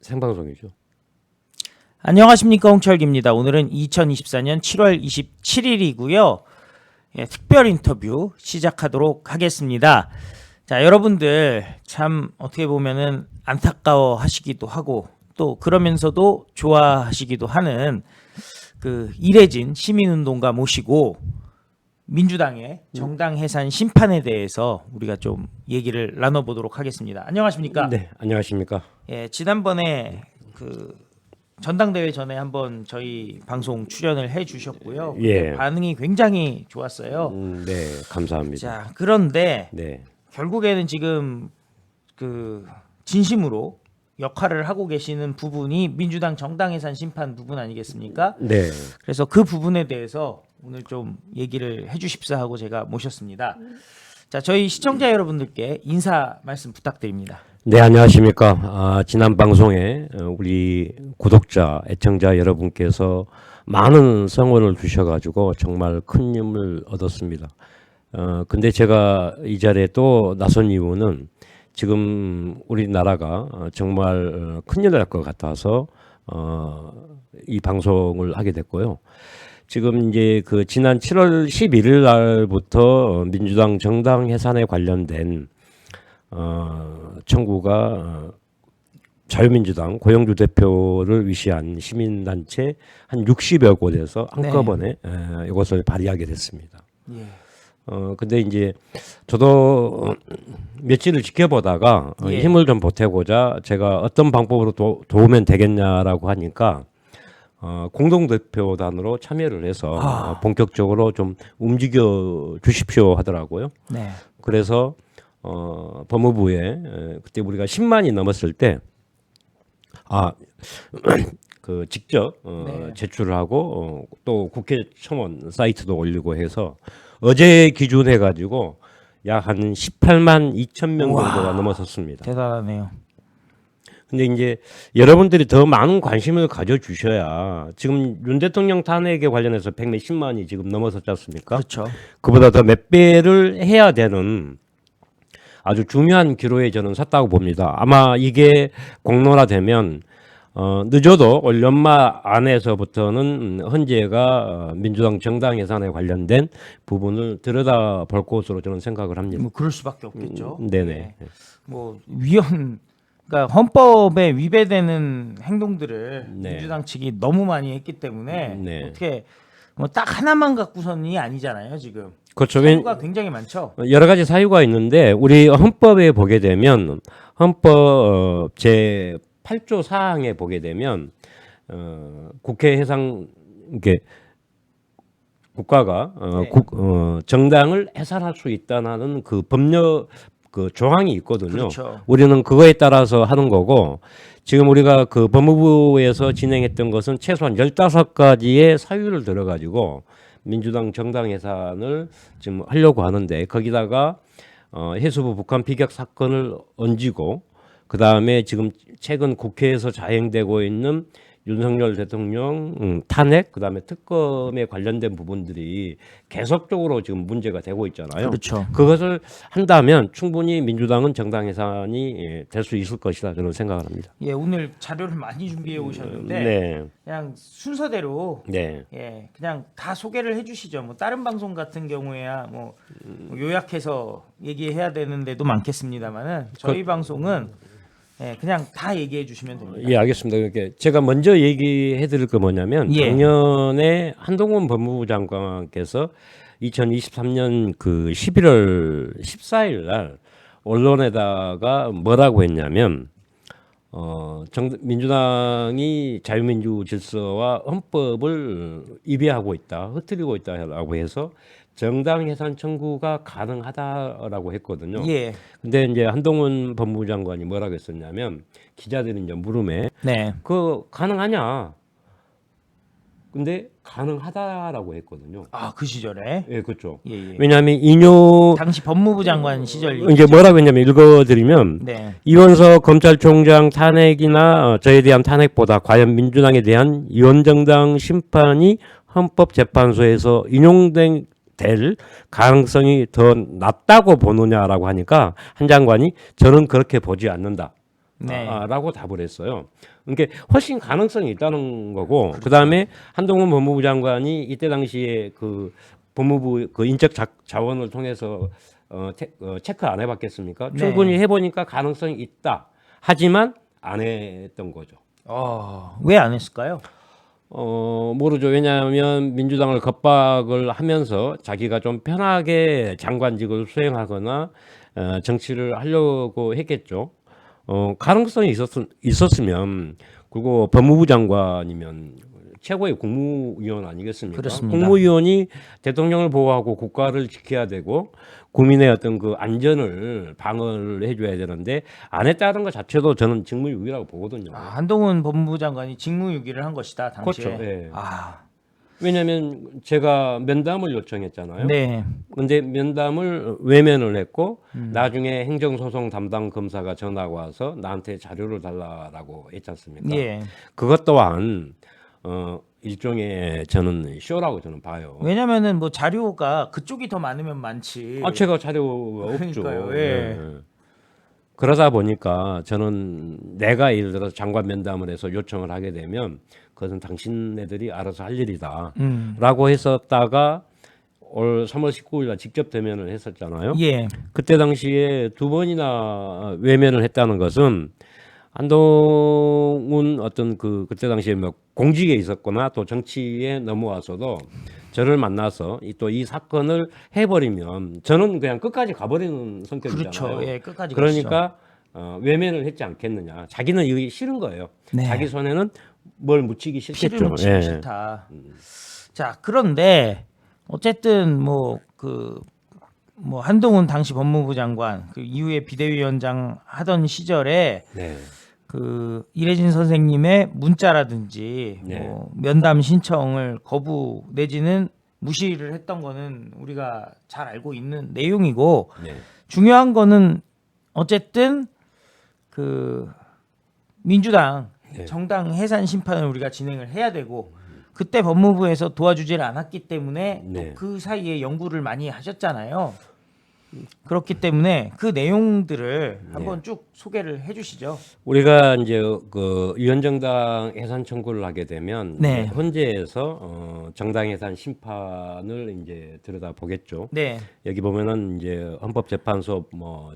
생방송이죠. 안녕하십니까, 홍철기입니다. 오늘은 2024년 7월 27일이고요. 예, 특별 인터뷰 시작하도록 하겠습니다. 자, 여러분들 참 어떻게 보면은 안타까워 하시기도 하고 또 그러면서도 좋아하시기도 하는 그 이래진 시민운동가 모시고 민주당의 정당 해산 심판에 대해서 우리가 좀 얘기를 나눠보도록 하겠습니다. 안녕하십니까? 네, 안녕하십니까? 예, 지난번에 그 전당대회 전에 한번 저희 방송 출연을 해주셨고요. 예. 반응이 굉장히 좋았어요. 네, 감사합니다. 자, 그런데 네, 결국에는 지금 그 진심으로 역할을 하고 계시는 부분이 민주당 정당 해산 심판 부분 아니겠습니까? 네, 그래서 그 부분에 대해서 오늘 좀 얘기를 해주십사 하고 제가 모셨습니다. 자, 저희 시청자 여러분들께 인사 말씀 부탁드립니다. 네, 안녕하십니까? 지난 방송에 우리 구독자, 애청자 여러분께서 많은 성원을 주셔가지고 정말 큰 힘을 얻었습니다. 근데 제가 이 자리에 또 나선 이유는 지금 우리나라가 정말 큰일 날 것 같아서 이 방송을 하게 됐고요. 지금 이제 그 지난 7월 11일 날부터 민주당 정당 해산에 관련된 청구가 자유민주당 고영주 대표를 위시한 시민단체 한 60여 곳에서 한꺼번에 이것을 발의하게 됐습니다. 예. 근데 이제 저도 며칠을 지켜보다가 예. 힘을 좀 보태고자 제가 어떤 방법으로 도우면 되겠냐라고 하니까 공동대표단으로 참여를 해서 본격적으로 좀 움직여 주십시오 하더라고요. 네. 그래서 법무부에 그때 우리가 10만이 넘었을 때 그 직접 제출을 하고 또 국회 청원 사이트도 올리고 해서 어제 기준 해가지고 약 한 18만 2천 명 정도가 넘어섰습니다. 대단하네요. 근데 이제 여러분들이 더 많은 관심을 가져주셔야 지금 윤 대통령 탄핵에 관련해서 100몇십만이 지금 넘어섰지 않습니까? 그렇죠. 그보다 더 몇 배를 해야 되는 아주 중요한 기로에 저는 섰다고 봅니다. 아마 이게 공론화되면 늦어도 올 연말 안에서부터는 헌재가 민주당 정당 해산에 관련된 부분을 들여다볼 것으로 저는 생각을 합니다. 뭐 그럴 수밖에 없겠죠. 네네. 예. 뭐 그러니까 헌법에 위배되는 행동들을 네. 민주당 측이 너무 많이 했기 때문에 네. 어떻게 뭐 딱 하나만 갖고선이 아니잖아요, 지금. 그렇죠. 사유가 굉장히 많죠. 여러 가지 사유가 있는데 우리 헌법에 보게 되면 헌법 제 8조 사항에 보게 되면 국회 해상 이게 국가가 정당을 해산할 수 있다는 그 법령 그 조항이 있거든요. 그렇죠. 우리는 그거에 따라서 하는 거고 지금 우리가 그 법무부에서 진행했던 것은 최소한 15가지의 사유를 들어가지고 민주당 정당 해산을 지금 하려고 하는데 거기다가 해수부 북한 비격 사건을 얹고 그 다음에 지금 최근 국회에서 자행되고 있는 윤석열 대통령 탄핵, 그 다음에 특검에 관련된 부분들이 계속적으로 지금 문제가 되고 있잖아요. 그렇죠. 그것을 한다면 충분히 민주당은 정당 해산이 될 수 있을 것이다 저는 생각을 합니다. 예, 오늘 자료를 많이 준비해 오셨는데 네, 그냥 순서대로 네, 예, 그냥 다 소개를 해주시죠. 뭐 다른 방송 같은 경우에야 뭐 요약해서 얘기해야 되는 데도 많겠습니다만은 저희 방송은 예, 그냥 다 얘기해 주시면 됩니다. 예, 알겠습니다. 그러니까 제가 먼저 얘기해드릴 거 뭐냐면 예. 작년에 한동훈 법무부 장관께서 2023년 그 11월 14일 날 언론에다가 뭐라고 했냐면 민주당이 자유민주 질서와 헌법을 위배하고 있다, 흐트리고 있다라고 해서 정당 해산 청구가 가능하다라고 했거든요. 예. 근데 이제 한동훈 법무부 장관이 뭐라고 했었냐면 기자들이 이제 물음에 네. 그 가능하냐? 근데 가능하다라고 했거든요. 아, 그 시절에. 예, 그렇죠. 예, 예. 왜냐하면 인용 당시 법무부 장관 시절 이제 얘기죠. 뭐라고 했냐면 읽어드리면 네. 이원석 검찰총장 탄핵이나 저에 대한 탄핵보다 과연 민주당에 대한 위원정당 심판이 헌법재판소에서 인용된 될 가능성이 더 낮다고 보느냐라고 하니까 한 장관이 저는 그렇게 보지 않는다. 네. 라고 답을 했어요. 그러니까 훨씬 가능성이 있다는 거고, 그다음에 한동훈 법무부 장관이 이때 당시에 그 법무부 그 인적 자원을 통해서 체크 안 해봤겠습니까? 네. 충분히 해보니까 가능성이 있다. 하지만 안 했던 거죠. 왜 안 했을까요? 모르죠. 왜냐하면 민주당을 겁박을 하면서 자기가 좀 편하게 장관직을 수행하거나 정치를 하려고 했겠죠. 가능성이 있었으면 그리고 법무부 장관이면 최고의 국무위원 아니겠습니까? 그렇습니다. 국무위원이 대통령을 보호하고 국가를 지켜야 되고 국민의 어떤 그 안전을 방어를 해줘야 되는데 안 했다는 것 자체도 저는 직무유기라고 보거든요. 한동훈 법무부 장관이 직무유기를 한 것이다 당시에. 그렇죠. 예. 아, 왜냐하면 제가 면담을 요청했잖아요. 네. 근데 면담을 외면을 했고 나중에 행정소송 담당 검사가 전화가 와서 나한테 자료를 달라라고 했지 않습니까? 예. 그것 또한 일종의 저는 쇼라고 저는 봐요. 왜냐면은 뭐 자료가 그쪽이 더 많으면 많지. 제가 자료가 없죠. 그러니까요. 예. 그러다 보니까 저는 내가 예를 들어서 장관 면담을 해서 요청을 하게 되면 그것은 당신네들이 알아서 할 일이다 라고 했었다가 올 3월 19일 날 직접 대면을 했었잖아요. 예. 그때 당시에 2번이나 외면을 했다는 것은 한동훈 어떤 그때 당시에 뭐 공직에 있었거나 또 정치에 넘어와서도 저를 만나서 또 이 사건을 해버리면 저는 그냥 끝까지 가버리는 성격이잖아요. 그렇죠. 예, 끝까지 그러니까 외면을 했지 않겠느냐. 자기는 이게 싫은 거예요. 네. 자기 손에는 뭘 묻히기 싫겠죠. 피를 묻히기 예. 싫다. 자, 그런데 어쨌든 뭐 한동훈 당시 법무부 장관 그 이후에 비대위원장 하던 시절에 네. 그 이래진 선생님의 문자라든지 네. 뭐 면담 신청을 거부 내지는 무시를 했던 거는 우리가 잘 알고 있는 내용이고 네. 중요한 거는 어쨌든 그 민주당 네. 정당 해산 심판을 우리가 진행을 해야 되고 그때 법무부에서 도와주지를 않았기 때문에 네. 또 그 사이에 연구를 많이 하셨잖아요. 그렇기 때문에 그 내용들을 한번 쭉 소개를 해주시죠. 우리가 이제 그 위원정당 해산 청구를 하게 되면 네. 헌재에서 정당 해산 심판을 이제 들여다 보겠죠. 네, 여기 보면은 이제 헌법재판소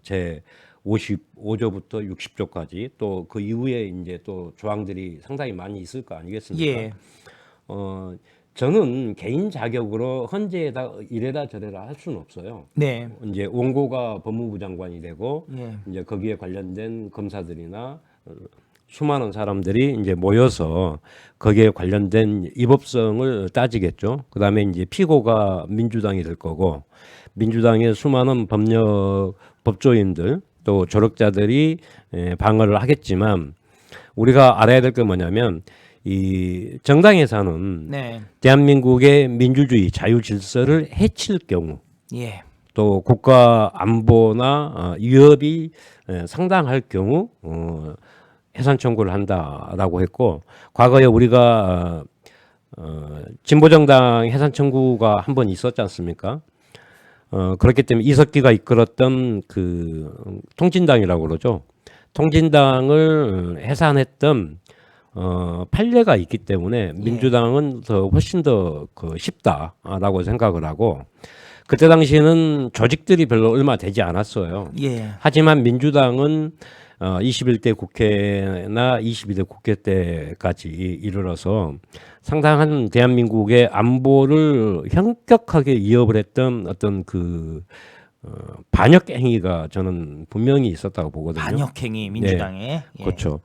제 55조부터 60조까지 또 그 이후에 이제 또 조항들이 상당히 많이 있을 거 아니겠습니까? 예, 저는 개인 자격으로 헌재에다 이래라 저래라 할 수는 없어요. 네, 이제 원고가 법무부 장관이 되고 예, 이제 거기에 관련된 검사들이나 수많은 사람들이 이제 모여서 거기에 관련된 위법성을 따지겠죠. 그다음에 이제 피고가 민주당이 될 거고 민주당의 수많은 법조인들 또 조력자들이 방어를 하겠지만 우리가 알아야 될 게 뭐냐면 이 정당 해산은 네, 대한민국의 민주주의 자유 질서를 해칠 경우 예, 또 국가 안보나 위협이 상당할 경우 해산 청구를 한다라고 했고 과거에 우리가 진보정당 해산 청구가 한 번 있었지 않습니까? 그렇기 때문에 이석기가 이끌었던 그 통진당이라고 그러죠. 통진당을 해산했던 판례가 있기 때문에 민주당은 훨씬 더 쉽다라고 생각을 하고 그때 당시에는 조직들이 별로 얼마 되지 않았어요. 예, 하지만 민주당은 21대 국회나 22대 국회 때까지 이르러서 상당한 대한민국의 안보를 현격하게 위협을 했던 어떤 반역 행위가 저는 분명히 있었다고 보거든요. 반역행위 민주당에 예. 그렇죠.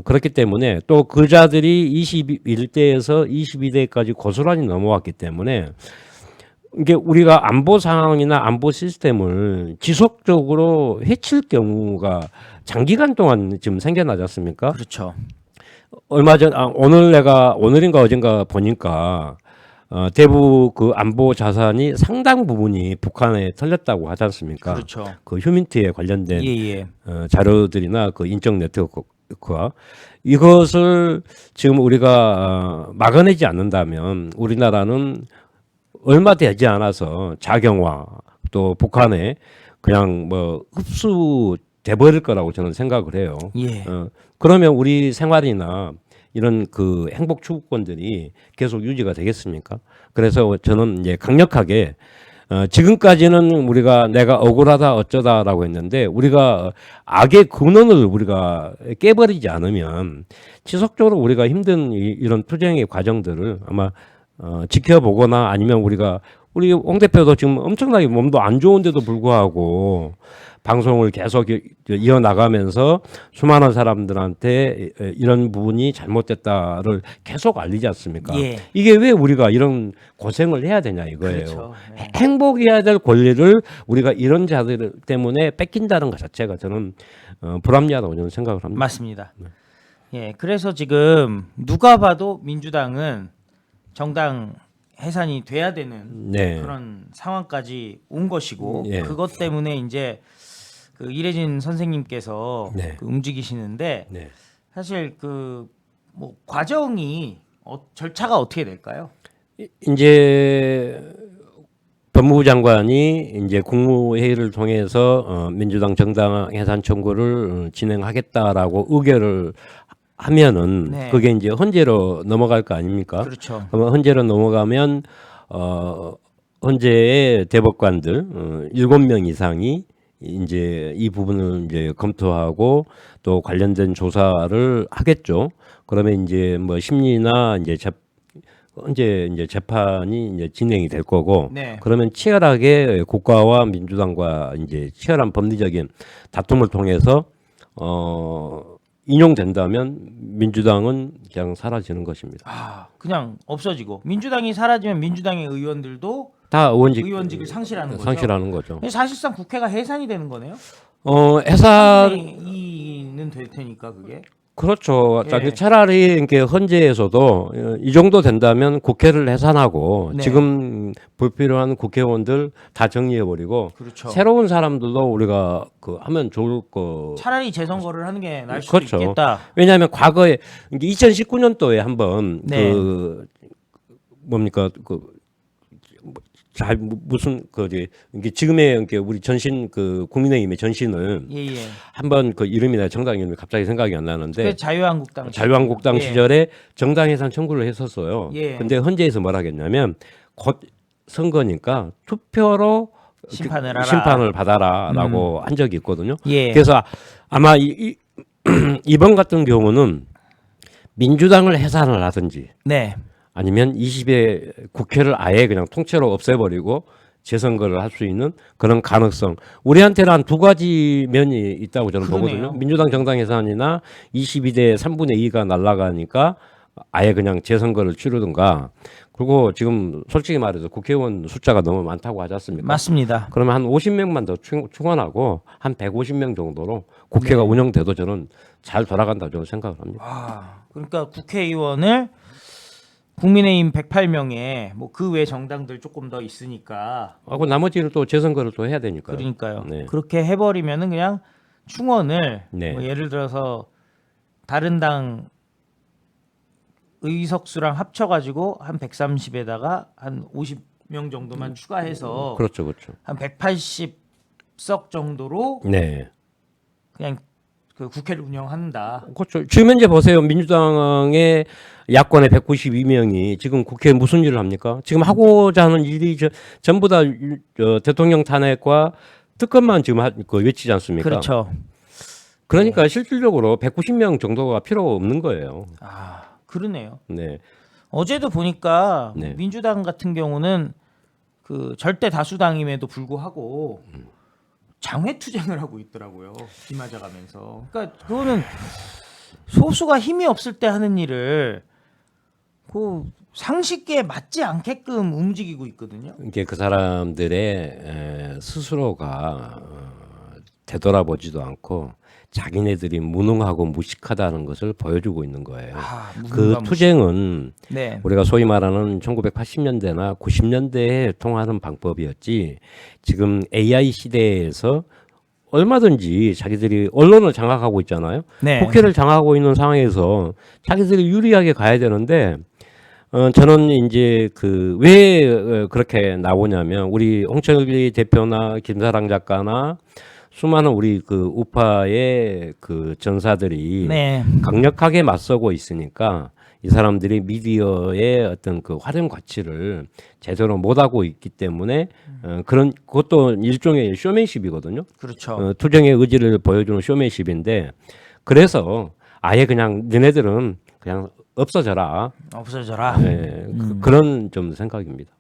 그렇기 때문에 또 그 자들이 21대에서 22대까지 고스란히 넘어왔기 때문에 이게 우리가 안보 상황이나 안보 시스템을 지속적으로 해칠 경우가 장기간 동안 지금 생겨나지 않습니까? 그렇죠. 얼마 전 오늘인가 어젠가 보니까 대부 그 안보 자산이 상당 부분이 북한에 털렸다고 하지 않습니까? 그렇죠. 그 휴민트에 관련된 예. 자료들이나 그 인적 네트워크와 이것을 지금 우리가 막아내지 않는다면 우리나라는 얼마 되지 않아서 자경화 또 북한에 그냥 흡수 돼버릴 거라고 저는 생각을 해요. 예. 그러면 우리 생활이나 이런 그 행복 추구권들이 계속 유지가 되겠습니까? 그래서 저는 이제 강력하게 지금까지는 우리가 내가 억울하다 어쩌다라고 했는데 우리가 악의 근원을 우리가 깨버리지 않으면 지속적으로 우리가 힘든 이런 투쟁의 과정들을 아마 지켜보거나 아니면 우리 홍 대표도 지금 엄청나게 몸도 안 좋은데도 불구하고 방송을 계속 이어나가면서 수많은 사람들한테 이런 부분이 잘못됐다를 계속 알리지 않습니까? 예. 이게 왜 우리가 이런 고생을 해야 되냐 이거예요. 그렇죠. 네. 행복해야 될 권리를 우리가 이런 자들 때문에 뺏긴다는 것 자체가 저는 불합리하다고 저는 생각을 합니다. 맞습니다. 예, 그래서 지금 누가 봐도 민주당은 정당 해산이 돼야 되는 네. 그런 상황까지 온 것이고 예. 그것 때문에 이제 그 이래진 선생님께서 네. 그 움직이시는데 네. 사실 그 뭐 과정이 절차가 어떻게 될까요? 이제 법무부 장관이 이제 국무회의를 통해서 민주당 정당 해산 청구를 진행하겠다라고 의결을 하면은 네. 그게 이제 헌재로 넘어갈 거 아닙니까? 그렇죠. 그러면 헌재로 넘어가면 헌재의 대법관들 7명 이상이 이제 이 부분을 이제 검토하고 또 관련된 조사를 하겠죠. 그러면 이제 뭐 심리나 이제 현재 이제 재판이 이제 진행이 될 거고, 네. 그러면 치열하게 국가와 민주당과 이제 치열한 법리적인 다툼을 통해서 인용된다면 민주당은 그냥 사라지는 것입니다. 아, 그냥 없어지고 민주당이 사라지면 민주당의 의원들도 다 의원직을 상실하는 거죠. 상실하는 거죠. 사실상 국회가 해산이 되는 거네요. 해산 2는 될 테니까 그게. 그렇죠. 예. 차라리 이렇게 헌재에서도 이 정도 된다면 국회를 해산하고 네. 지금 불필요한 국회의원들 다 정리해버리고 그렇죠. 새로운 사람들도 우리가 하면 좋을 거. 차라리 재선거를 하는 게 나을 수도 그렇죠. 있겠다. 왜냐하면 과거에 2019년도에 한번 네. 뭡니까 잘 무슨 이게 지금의 이렇게 우리 전신 국민의힘의 전신을 예예. 한번 이름이나 정당 이름이 갑자기 생각이 안 나는데 그 자유한국당. 자유한국당 예. 시절에 정당 해산 청구를 했었어요. 예. 근데 헌재에서 뭐라 하겠냐면 곧 선거니까 투표로 심판을 받아라라고 한 적이 있거든요. 예. 그래서 아마 이번 같은 경우는 민주당을 해산을 하든지 네. 아니면 20대 국회를 아예 그냥 통째로 없애버리고 재선거를 할 수 있는 그런 가능성. 우리한테는 한 두 가지 면이 있다고 저는 그러네요. 보거든요. 민주당 정당 해산이나 22대 3분의 2가 날아가니까 아예 그냥 재선거를 치르든가. 그리고 지금 솔직히 말해서 국회의원 숫자가 너무 많다고 하지 않습니까? 맞습니다. 그러면 한 50명만 더 충원하고 한 150명 정도로 국회가 네. 운영돼도 저는 잘 돌아간다고 저는 생각을 합니다. 아, 그러니까 국회의원을 국민의힘 108명에 뭐 그 외 정당들 조금 더 있으니까 하고 나머지는 또 재선거를 또 해야 되니까요. 그러니까요. 네. 그렇게 해버리면은 그냥 충원을 네. 뭐 예를 들어서 다른 당 의석수랑 합쳐가지고 한 130에다가 한 50명 정도만 추가해서 그렇죠, 그렇죠. 한 180석 정도로 네. 그냥 그 국회를 운영한다. 그렇죠. 지금 현재 보세요. 민주당의 야권의 192명이 지금 국회에 무슨 일을 합니까? 지금 하고자 하는 일이 전부 다 대통령 탄핵과 특검만 지금 외치지 않습니까? 그렇죠. 그러니까 실질적으로 190명 정도가 필요가 없는 거예요. 아, 그러네요. 네. 어제도 보니까 네. 민주당 같은 경우는 그 절대 다수당임에도 불구하고 장외 투쟁을 하고 있더라고요. 비 맞아가면서. 그러니까 그거는 소수가 힘이 없을 때 하는 일을 그 상식에 맞지 않게끔 움직이고 있거든요. 이게 그 사람들의 스스로가 되돌아보지도 않고 자기네들이 무능하고 무식하다는 것을 보여주고 있는 거예요. 아, 그 무능과 투쟁은 네. 우리가 소위 말하는 1980년대나 90년대에 통하는 방법이었지 지금 AI 시대에서 얼마든지 자기들이 언론을 장악하고 있잖아요. 네. 국회를 장악하고 있는 상황에서 자기들이 유리하게 가야 되는데 저는 이제 왜 그렇게 나오냐면 우리 홍철기 대표나 김사랑 작가나 수많은 우리 그 우파의 그 전사들이 네. 강력하게 맞서고 있으니까 이 사람들이 미디어의 어떤 그 활용 가치를 제대로 못하고 있기 때문에 그런 그것도 일종의 쇼맨십이거든요. 그렇죠. 투쟁의 의지를 보여주는 쇼맨십인데 그래서 아예 그냥 너네들은 그냥 없어져라. 없어져라. 네, 그런 좀 생각입니다.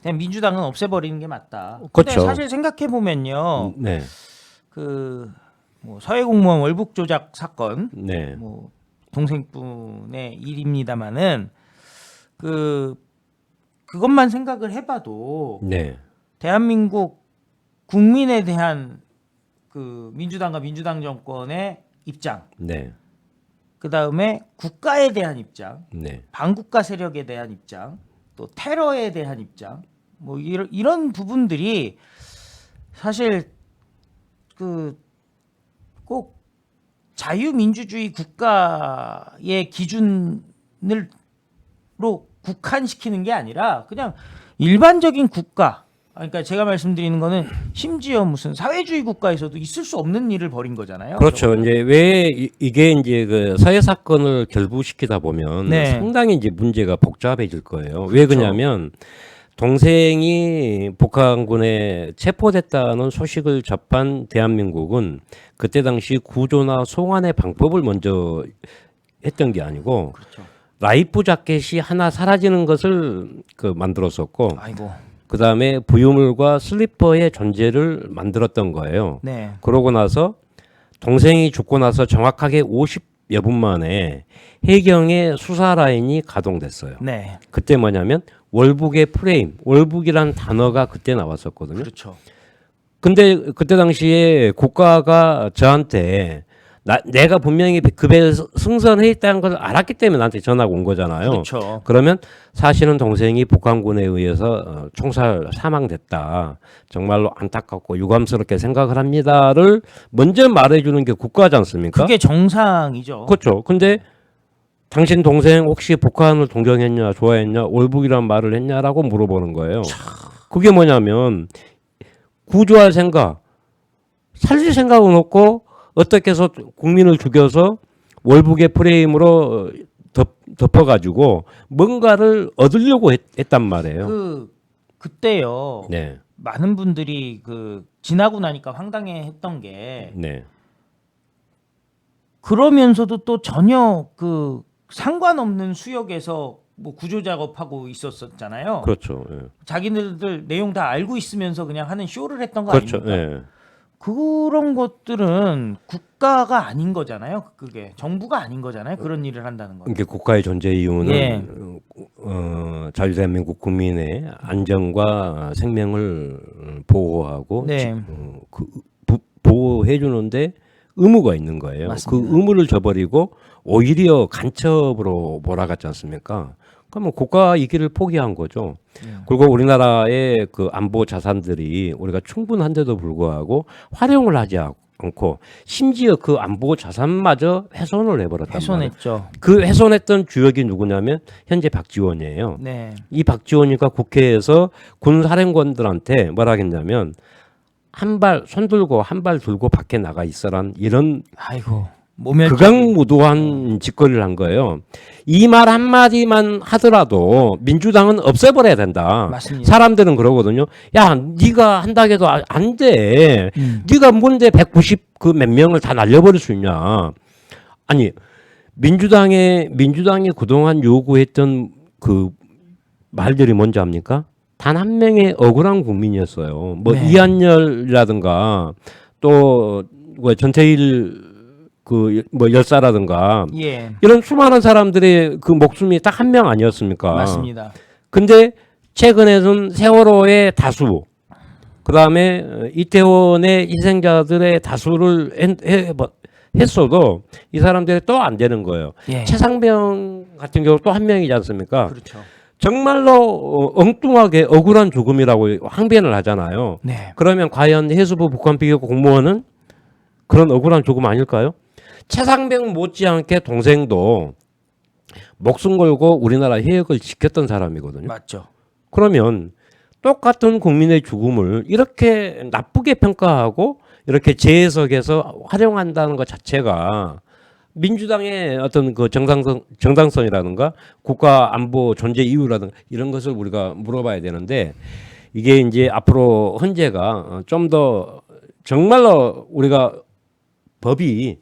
그냥 민주당은 없애버리는 게 맞다. 근데 그렇죠. 사실 생각해 보면요, 네, 그뭐 사회 공무원 월북 조작 사건, 네, 뭐 동생분의 일입니다만은 그것만 생각을 해봐도 네, 대한민국 국민에 대한 그 민주당과 민주당 정권의 입장, 네, 그 다음에 국가에 대한 입장, 네, 반국가 세력에 대한 입장, 또 테러에 대한 입장, 뭐 이런 부분들이 사실 꼭 자유민주주의 국가의 기준으로 국한시키는 게 아니라 그냥 일반적인 국가, 그러니까 제가 말씀드리는 거는 심지어 무슨 사회주의 국가에서도 있을 수 없는 일을 벌인 거잖아요. 그렇죠. 이제 왜 이게 이제 그 사회 사건을 결부시키다 보면 네. 상당히 이제 문제가 복잡해질 거예요. 왜 그렇죠. 그러냐면 동생이 북한군에 체포됐다는 소식을 접한 대한민국은 그때 당시 구조나 송환의 방법을 먼저 했던 게 아니고 그렇죠. 라이프 자켓이 하나 사라지는 것을 그 만들었었고 아이고. 그 다음에 부유물과 슬리퍼의 존재를 만들었던 거예요. 네. 그러고 나서 동생이 죽고 나서 정확하게 50여 분 만에 해경의 수사 라인이 가동됐어요. 네. 그때 뭐냐면 월북의 프레임, 월북이란 단어가 그때 나왔었거든요. 그렇죠. 근데 그때 당시에 국가가 저한테 내가 분명히 그 배에 승선해 있다는 걸 알았기 때문에 나한테 전화가 온 거잖아요. 그렇죠. 그러면 사실은 동생이 북한군에 의해서 총살 사망됐다. 정말로 안타깝고 유감스럽게 생각을 합니다를 먼저 말해주는 게 국가지 않습니까? 그게 정상이죠. 그렇죠. 근데 당신 동생 혹시 북한을 동경했냐, 좋아했냐, 월북이란 말을 했냐라고 물어보는 거예요. 그게 뭐냐면 구조할 생각, 살릴 생각은 없고 어떻게 해서 국민을 죽여서 월북의 프레임으로 덮어가지고 뭔가를 얻으려고 했단 말이에요. 그때요. 네, 많은 분들이 지나고 나니까 황당해했던 게 네, 그러면서도 또 전혀 상관없는 수역에서 뭐 구조 작업하고 있었잖아요. 그렇죠. 예. 자기네들 내용 다 알고 있으면서 그냥 하는 쇼를 했던 거 그렇죠. 아닙니까? 예. 그런 것들은 국가가 아닌 거잖아요. 그게 정부가 아닌 거잖아요. 그런 일을 한다는 거. 이게 국가의 존재 이유는 예. 자유대한민국 국민의 안전과 생명을 보호하고 네. 보호해 주는데 의무가 있는 거예요. 맞습니다. 그 의무를 저버리고 오히려 간첩으로 몰아갔지 않습니까? 그러면 국가 이기를 포기한 거죠. 그리고 우리나라의 그 안보 자산들이 우리가 충분한데도 불구하고 활용을 하지 않고 심지어 그 안보 자산마저 훼손을 해버렸단 말이에요. 훼손했죠. 그 훼손했던 주역이 누구냐면 현재 박지원이에요. 네. 이 박지원이가 국회에서 군 사령관들한테 뭐라 했냐면 한 발 손 들고 한 발 들고 밖에 나가 있어란 이런 아이고. 모멸적인. 극악무도한 짓거리를 한 거예요. 이 말 한마디만 하더라도 민주당은 없애버려야 된다. 맞습니다. 사람들은 그러거든요. 야, 네가 한다 해도 안 돼. 네가 뭔데 190 그 몇 명을 다 날려버릴 수 있냐. 아니, 민주당이 그동안 요구했던 그 말들이 뭔지 압니까? 단 한 명의 억울한 국민이었어요. 뭐 네. 이한열이라든가 또 뭐 전태일 뭐 열사라든가 예. 이런 수많은 사람들의 그 목숨이 딱 한 명 아니었습니까? 맞습니다. 근데 최근에는 세월호의 다수, 그 다음에 이태원의 희생자들의 다수를 했어도 이 사람들이 또 안 되는 거예요. 예. 최상병 같은 경우 또 한 명이지 않습니까? 그렇죠. 정말로 엉뚱하게 억울한 죽음이라고 항변을 하잖아요. 네. 그러면 과연 해수부 북한비교 공무원은 그런 억울한 죽음 아닐까요? 최상병 못지않게 동생도 목숨 걸고 우리나라 해역을 지켰던 사람이거든요. 맞죠. 그러면 똑같은 국민의 죽음을 이렇게 나쁘게 평가하고 이렇게 재해석해서 활용한다는 것 자체가 민주당의 어떤 그 정당성이라든가 국가 안보 존재 이유라든가 이런 것을 우리가 물어봐야 되는데 이게 이제 앞으로 헌재가 좀 더 정말로 우리가 법이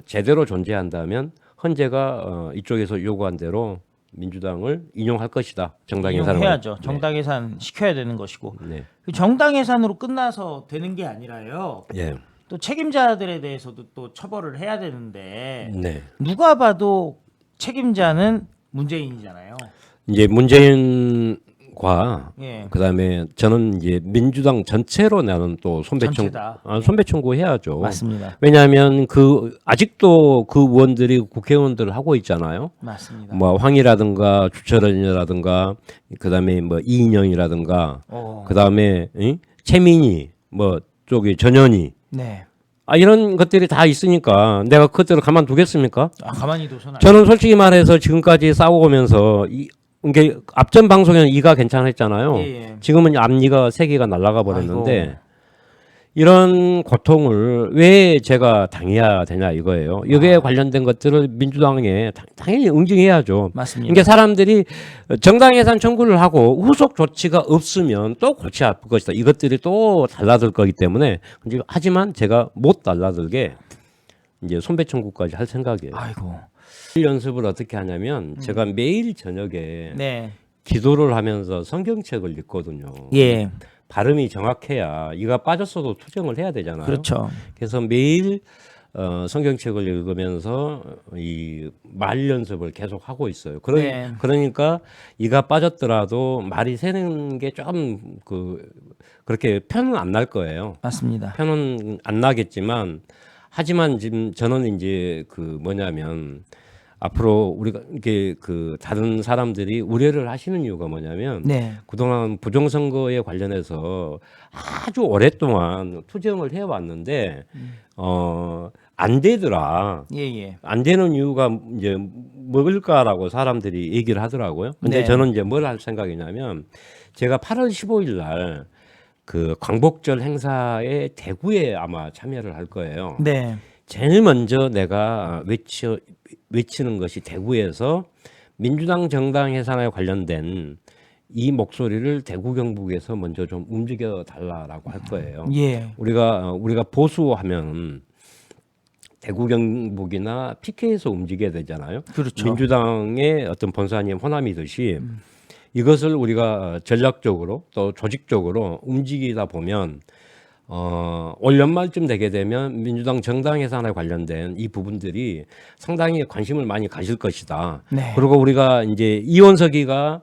제대로 존재한다면 헌재가 이쪽에서 요구한 대로 민주당을 인용할 것이다. 정당 예산을 인용해야죠. 정당 예산 시켜야 되는 것이고 네. 정당 예산으로 끝나서 되는 게 아니라요. 예. 또 책임자들에 대해서도 또 처벌을 해야 되는데 네. 누가 봐도 책임자는 문재인이잖아요. 이제 문재인과 예. 그다음에 저는 이제 민주당 전체로 나는 또 전체다. 손배 청구해야죠. 맞습니다. 왜냐하면 그 아직도 그 의원들이 국회의원들을 하고 있잖아요. 맞습니다. 뭐 황이라든가 주철원이라든가 그다음에 뭐 이인영이라든가 그다음에 최민희 뭐 쪽에 전현희 네. 이런 것들이 다 있으니까 내가 그것들을 가만두겠습니까? 가만히 둬서는 저는 솔직히 말해서 지금까지 싸워오면서 이게 앞전 방송에는 이가 괜찮았잖아요. 예. 지금은 앞니가 세 개가 날아가 버렸는데 아이고. 이런 고통을 왜 제가 당해야 되냐 이거예요. 여기에 관련된 것들을 민주당에 당연히 응징해야죠. 맞습니다. 이게 사람들이 정당 예산 청구를 하고 후속 조치가 없으면 또 골치 아플 것이다. 이것들이 또 달라들 거기 때문에 하지만 제가 못 달라들게 이제 손배 청구까지 할 생각이에요. 아이고. 연습을 어떻게 하냐면 제가 매일 저녁에 네. 기도를 하면서 성경책을 읽거든요. 예. 발음이 정확해야 이가 빠졌어도 투정을 해야 되잖아요. 그렇죠. 그래서 매일 성경책을 읽으면서 이 말 연습을 계속 하고 있어요. 네. 그러니까 이가 빠졌더라도 말이 새는 게 좀 그렇게 편은 안 날 거예요. 맞습니다. 편은 안 나겠지만 하지만 지금 저는 이제 뭐냐면 앞으로 우리가 이게 다른 사람들이 우려를 하시는 이유가 뭐냐면 네. 그동안 부정선거에 관련해서 아주 오랫동안 투쟁을 해왔는데 안 되더라. 예. 안 되는 이유가 이제 뭘까라고 사람들이 얘기를 하더라고요. 근데 네. 저는 이제 뭘 할 생각이냐면 제가 8월 15일 날 광복절 행사에 대구에 아마 참여를 할 거예요. 네. 제일 먼저 내가 외치는 것이 대구에서 민주당 정당 해산에 관련된 이 목소리를 대구 경북에서 먼저 좀 움직여 달라라고 할 거예요. 예. 우리가 보수하면 대구 경북이나 PK에서 움직여야 되잖아요. 그렇죠. 민주당의 어떤 본사님 호남이듯이 이것을 우리가 전략적으로 또 조직적으로 움직이다 보면 올 연말쯤 되게 되면 민주당 정당 예산에 관련된 이 부분들이 상당히 관심을 많이 가질 것이다. 네. 그리고 우리가 이제 이원석이가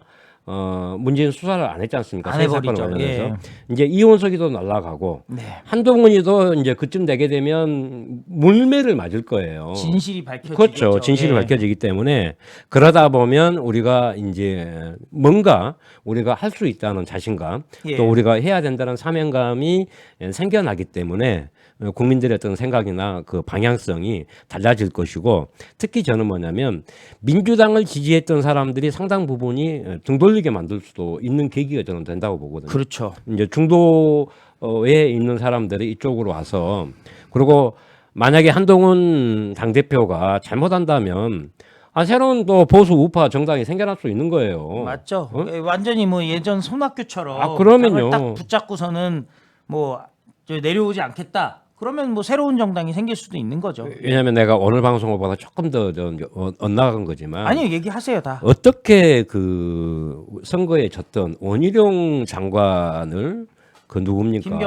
문재인 수사를 안 했지 않습니까? 안 세 사건 해버리죠. 관련해서 예. 이제 이원석이도 날아가고 네. 한동훈이도 이제 그쯤 되게 되면 물매를 맞을 거예요. 진실이 밝혀지죠. 그렇죠. 진실이 밝혀지기 때문에 그러다 보면 우리가 이제 뭔가 우리가 할 수 있다는 자신감 예. 또 우리가 해야 된다는 사명감이 생겨나기 때문에 국민들의 어떤 생각이나 방향성이 달라질 것이고 특히 저는 뭐냐면 민주당을 지지했던 사람들이 상당 부분이 등 돌리게 만들 수도 있는 계기가 저는 된다고 보거든요. 그렇죠. 이제 중도에 있는 사람들이 이쪽으로 와서 그리고 만약에 한동훈 당대표가 잘못한다면 새로운 또 보수 우파 정당이 생겨날 수 있는 거예요. 맞죠. 완전히 예전 손학규처럼 그러면요. 당을 딱 붙잡고서는 내려오지 않겠다. 그러면 새로운 정당이 생길 수도 있는 거죠. 왜냐하면 내가 오늘 방송보다 조금 더 엇나간 거지만 아니요, 얘기하세요 다. 어떻게 선거에 졌던 원희룡 장관을 누굽니까?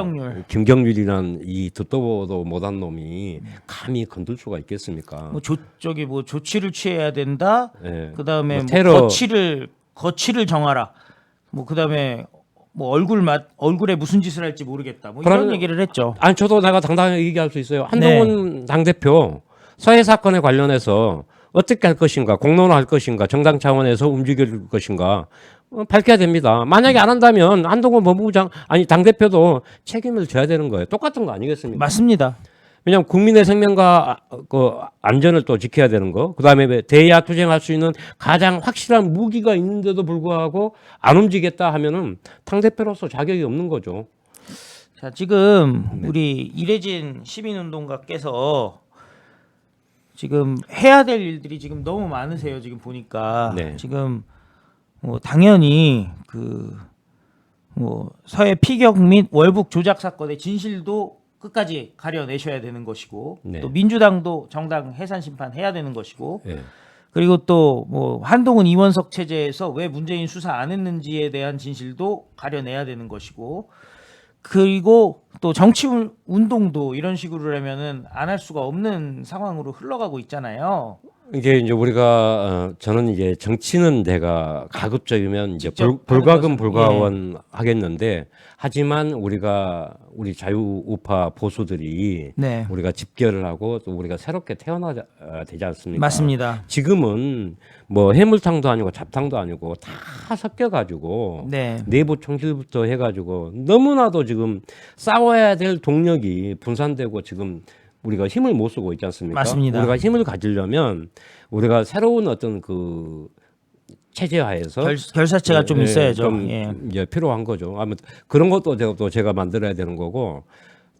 김경률이란 이 듣도 보도 못한 놈이 감히 건들 수가 있겠습니까? 조치를 취해야 된다. 네. 그다음에 테러 거취를 정하라. 그다음에 얼굴에 무슨 짓을 할지 모르겠다. 이런 얘기를 했죠. 아니 저도 내가 당당하게 얘기할 수 있어요. 한동훈 당대표 서해 사건에 관련해서 어떻게 할 것인가, 공론화할 것인가, 정당 차원에서 움직일 것인가 밝혀야 됩니다. 만약에 안 한다면 한동훈 법무부장 당대표도 책임을 져야 되는 거예요. 똑같은 거 아니겠습니까? 맞습니다. 왜냐하면 국민의 생명과 안전을 또 지켜야 되는 거. 그다음에 대야 투쟁할 수 있는 가장 확실한 무기가 있는데도 불구하고 안 움직였다 하면은 당대표로서 자격이 없는 거죠. 자, 지금 우리 이래진 시민운동가께서 지금 해야 될 일들이 지금 너무 많으세요. 지금 보니까 네. 지금 뭐 당연히 그 뭐 서해 피격 및 월북 조작 사건의 진실도 끝까지 가려내셔야 되는 것이고 네. 또 민주당도 정당 해산 심판해야 되는 것이고 예. 그리고 또 뭐 한동훈 이원석 체제에서 왜 문재인 수사 안 했는지에 대한 진실도 가려내야 되는 것이고 그리고 또 정치 운동도 이런 식으로 하면은 안 할 수가 없는 상황으로 흘러가고 있잖아요. 이게 이제 우리가 저는 이제 정치는 내가 가급적이면 이제 직접 불가금 하는 것은, 불가원 하겠는데 하지만 우리 자유우파 보수들이 네, 우리가 집결을 하고 또 우리가 새롭게 태어나야 되지 않습니까? 맞습니다. 지금은 뭐 해물탕도 아니고 잡탕도 아니고 다 섞여가지고 네, 내부 총질부터 해가지고 너무나도 지금 싸워야 될 동력이 분산되고 지금 우리가 힘을 못 쓰고 있지 않습니까? 맞습니다. 우리가 힘을 가지려면 우리가 새로운 어떤 그 체제하에서 결사체가 좀 있어야죠. 좀 예. 이제 필요한 거죠. 아무튼 그런 것도 제가 만들어야 되는 거고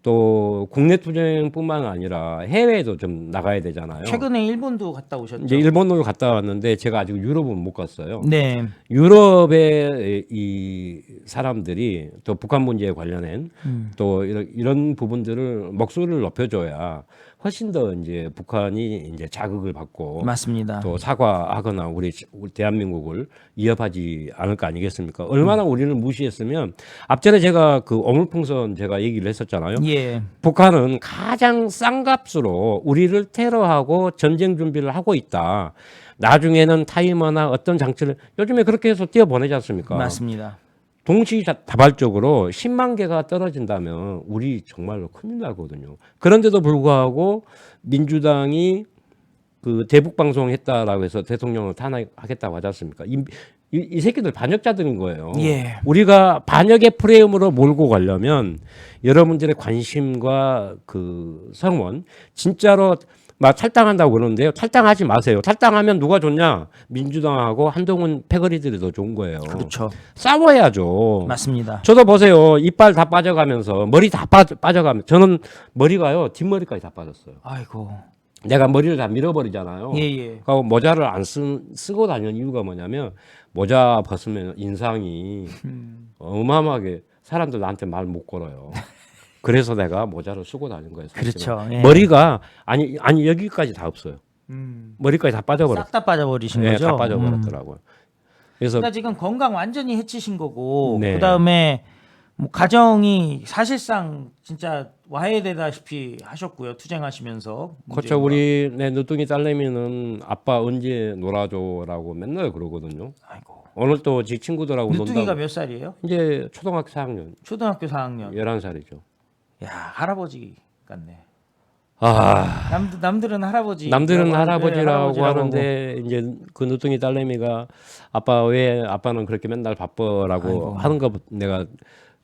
또 국내 투쟁뿐만 아니라 해외에도 좀 나가야 되잖아요. 최근에 일본도 갔다 오셨죠? 이제 일본으로 갔다 왔는데 제가 아직 유럽은 못 갔어요. 네, 유럽의 이 사람들이 또 북한 문제에 관련된 또 이런 부분들을 목소리를 높여줘야 훨씬 더 이제 북한이 이제 자극을 받고 맞습니다. 또 사과하거나 우리 대한민국을 위협하지 않을 거 아니겠습니까? 얼마나 우리를 무시했으면 앞전에 제가 그 오물풍선 제가 얘기를 했었잖아요. 예, 북한은 가장 싼 값으로 우리를 테러하고 전쟁 준비를 하고 있다. 나중에는 타이머나 어떤 장치를 요즘에 그렇게 해서 띄어보내지 않습니까? 맞습니다. 동시다발적으로 10만 개가 떨어진다면 우리 정말로 큰일 나거든요. 그런데도 불구하고 민주당이 그 대북 방송 했다라고 해서 대통령을 탄핵하겠다고 하지 않습니까? 이 새끼들 반역자들인 거예요. 예. 우리가 반역의 프레임으로 몰고 가려면 여러분들의 관심과 그 성원 진짜로 막 탈당한다고 그러는데요. 탈당하지 마세요. 탈당하면 누가 좋냐? 민주당하고 한동훈 패거리들이 더 좋은 거예요. 그렇죠. 싸워야죠. 맞습니다. 저도 보세요. 이빨 다 빠져가면서 머리 다 빠져가면서 저는 머리가요 뒷머리까지 다 빠졌어요. 아이고. 내가 머리를 다 밀어버리잖아요. 예. 그리고 모자를 안 쓰고 다니는 이유가 뭐냐면 모자 벗으면 인상이 어마어마하게 사람들 나한테 말 못 걸어요. 그래서 내가 모자를 쓰고 다니는 거예요. 사실은. 그렇죠. 예. 머리가 아니 여기까지 다 없어요. 머리까지 다 빠져버렸어요. 싹 다 빠져버리신 네, 거죠? 다 빠져버렸더라고요. 그래서 그러니까 지금 건강 완전히 해치신 거고 네. 그다음에 뭐 가정이 사실상 진짜 와해되다시피 하셨고요. 투쟁하시면서. 그렇죠. 우리 내 늦둥이 딸내미는 아빠 언제 놀아줘라고 맨날 그러거든요. 아이고. 오늘 또 지 친구들하고 늦둥이가 논다고. 몇 살이에요? 이제 초등학교 4학년, 초등학교 4학년. 11살이죠. 야, 할아버지 같네. 아, 남들은 할아버지. 남들은 할아버지라고 할아버지라고 하는데 이제 그 늦둥이 딸내미가 아빠 왜 아빠는 그렇게 맨날 바빠라고 아이고. 하는 거 내가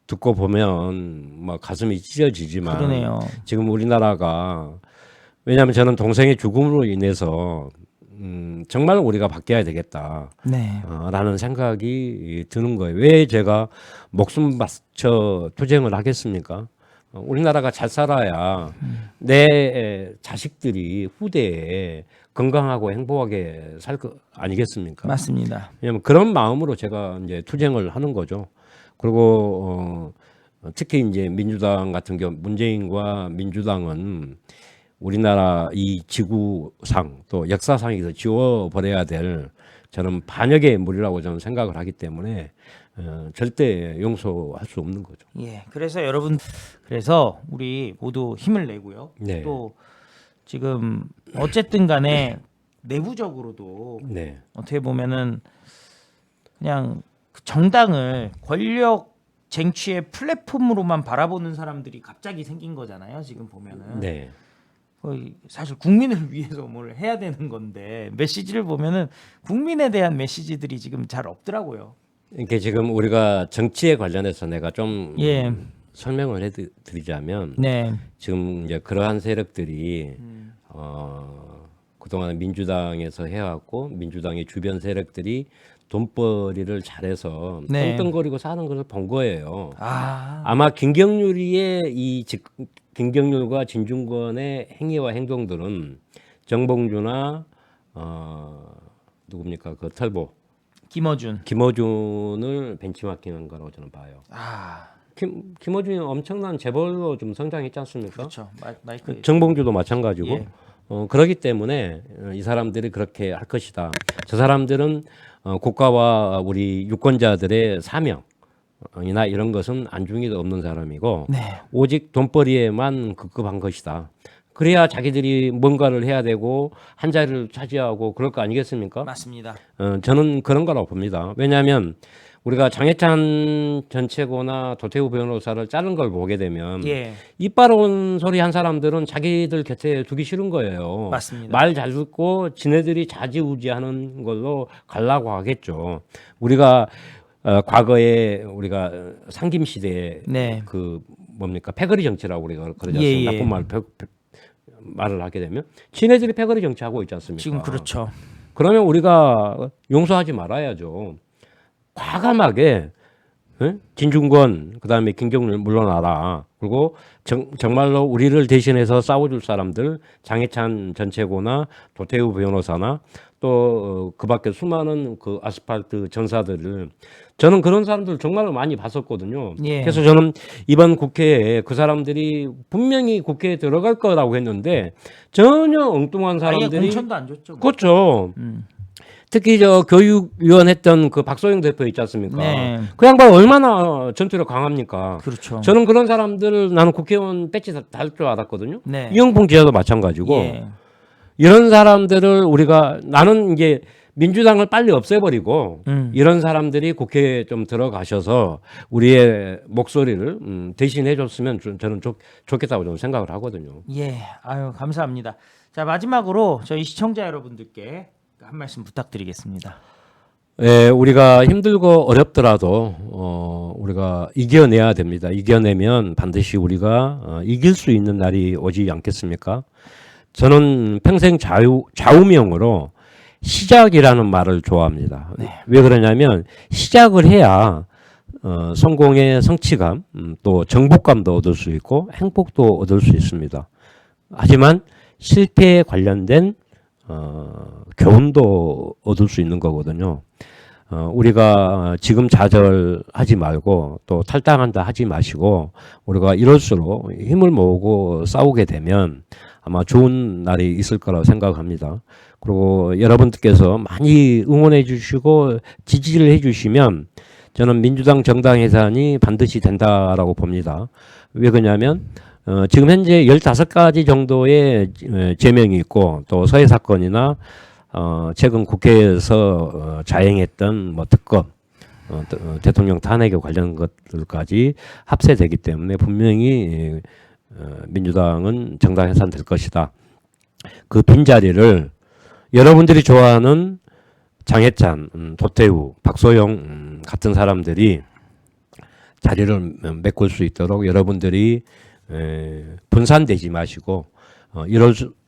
듣고 보면 막 가슴이 찢어지지만 그러네요. 지금 우리나라가 왜냐하면 저는 동생의 죽음으로 인해서 정말 우리가 바뀌어야 되겠다. 네. 라는 생각이 드는 거예요. 왜 제가 목숨 바쳐 투쟁을 하겠습니까? 우리나라가 잘 살아야 내 자식들이 후대에 건강하고 행복하게 살 거 아니겠습니까? 맞습니다. 왜냐하면 그런 마음으로 제가 이제 투쟁을 하는 거죠. 그리고 특히 이제 민주당 같은 경우 문재인과 민주당은 우리나라 이 지구상 또 역사상에서 지워버려야 될 저는 반역의 물이라고 저는 생각을 하기 때문에 절대 용서할 수 없는 거죠. 예. 그래서 여러분 그래서 우리 모두 힘을 내고요. 네. 또 지금 어쨌든 간에 내부적으로도 네. 어떻게 보면은 그냥 그 정당을 권력 쟁취의 플랫폼으로만 바라보는 사람들이 갑자기 생긴 거잖아요. 지금 보면은 네. 거의 사실 국민을 위해서 뭘 해야 되는 건데 메시지를 보면은 국민에 대한 메시지들이 지금 잘 없더라고요. 이게 지금 우리가 정치에 관련해서 내가 좀 예. 설명을 해드리자면 네. 지금 이제 그러한 세력들이 그동안 민주당에서 해왔고 민주당의 주변 세력들이 돈벌이를 잘해서 네. 떵떵거리고 사는 것을 본 거예요. 아, 아마 김경률과 진중권의 행위와 행동들은 정봉주나 누굽니까 그 털보 김어준을 벤치마킹한 거라고 저는 봐요. 김어준이 엄청난 재벌로 좀 성장했지 않습니까? 그렇죠. 마이크. 정봉주도 마찬가지고. 예. 그렇기 때문에 이 사람들이 그렇게 할 것이다. 저 사람들은 국가와 우리 유권자들의 사명이나 이런 것은 안중에도 없는 사람이고 네. 오직 돈벌이에만 급급한 것이다. 그래야 자기들이 뭔가를 해야 되고 한 자리를 차지하고 그럴 거 아니겠습니까? 맞습니다. 저는 그런 거라고 봅니다. 왜냐하면 우리가 장해찬 전 최고나 도태우 변호사를 자른 걸 보게 되면 예. 이빨 소리 한 사람들은 자기들 곁에 두기 싫은 거예요. 맞습니다. 말 잘 듣고 지네들이 좌지우지하는 걸로 가려고 하겠죠. 우리가 과거에 우리가 상김 시대에 네. 그 뭡니까 패거리 정치라고 우리가 그러지 예, 않습니까? 예. 나쁜 말을 하게 되면 지네들이 패거리 정치하고 있지 않습니까? 지금 그렇죠. 그러면 우리가 용서하지 말아야죠. 과감하게 진중권 그다음에 김경률 물러나라. 그리고 정말로 우리를 대신해서 싸워줄 사람들 장해찬 전 최고나 도태우 변호사나 또 그 밖에 수많은 그 아스팔트 전사들을 저는 그런 사람들 정말 많이 봤었거든요. 예. 그래서 저는 이번 국회에 그 사람들이 분명히 국회에 들어갈 거라고 했는데 전혀 엉뚱한 아예 사람들이 공천도 안 줬죠. 뭐. 그렇죠. 특히 저 교육위원 했던 그 박소영 대표 있지 않습니까? 네. 그 양반 얼마나 전투력 강합니까? 그렇죠. 저는 그런 사람들을 나는 국회의원 배지 달 줄 알았거든요. 네. 이영풍 지사도 마찬가지고 예. 이런 사람들을 우리가 나는 이제 민주당을 빨리 없애버리고 이런 사람들이 국회에 좀 들어가셔서 우리의 목소리를 대신해 줬으면 저는 좋겠다고 저는 생각을 하거든요. 예. 아유, 감사합니다. 자, 마지막으로 저희 시청자 여러분들께 한 말씀 부탁드리겠습니다. 예, 우리가 힘들고 어렵더라도 우리가 이겨내야 됩니다. 이겨내면 반드시 우리가 이길 수 있는 날이 오지 않겠습니까? 저는 평생 좌우명으로 시작이라는 말을 좋아합니다. 네. 왜 그러냐면 시작을 해야 성공의 성취감, 또 정복감도 얻을 수 있고 행복도 얻을 수 있습니다. 하지만 실패에 관련된 교훈도 얻을 수 있는 거거든요. 우리가 지금 좌절하지 말고 또 탈당한다 하지 마시고 우리가 이럴수록 힘을 모으고 싸우게 되면 아마 좋은 날이 있을 거라고 생각합니다. 그리고 여러분들께서 많이 응원해 주시고 지지를 해 주시면 저는 민주당 정당 해산이 반드시 된다라고 봅니다. 왜 그러냐면 지금 현재 15가지 정도의 제명이 있고 또 서해 사건이나 최근 국회에서 자행했던 뭐 특검, 대통령 탄핵에 관련 것들까지 합세되기 때문에 분명히 민주당은 정당 해산될 것이다. 그 빈자리를 여러분들이 좋아하는 장해찬, 도태우, 박소영 같은 사람들이 자리를 메꿀 수 있도록 여러분들이 분산되지 마시고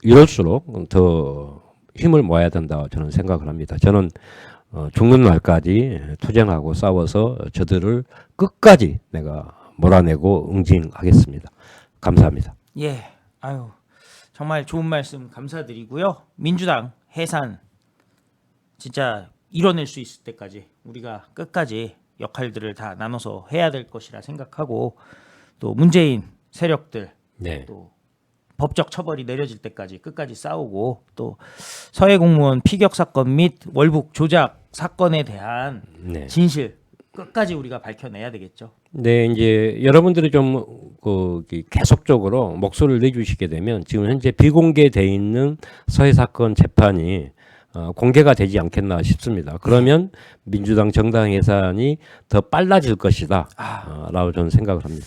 이럴수록 더 힘을 모아야 된다고 저는 생각을 합니다. 저는 죽는 날까지 투쟁하고 싸워서 저들을 끝까지 내가 몰아내고 응징하겠습니다. 감사합니다. 예. 아유. 정말 좋은 말씀 감사드리고요. 민주당 해산 진짜 이뤄낼 수 있을 때까지 우리가 끝까지 역할들을 다 나눠서 해야 될 것이라 생각하고 또 문재인 세력들 네. 또 법적 처벌이 내려질 때까지 끝까지 싸우고 또 서해 공무원 피격 사건 및 월북 조작 사건에 대한 네. 진실 끝까지 우리가 밝혀내야 되겠죠. 네, 이제 여러분들이 좀 계속적으로 목소리를 내주시게 되면 지금 현재 비공개돼 있는 서해 사건 재판이 공개가 되지 않겠나 싶습니다. 그러면 민주당 정당 해산이 더 빨라질 것이다, 라고 저는 생각을 합니다.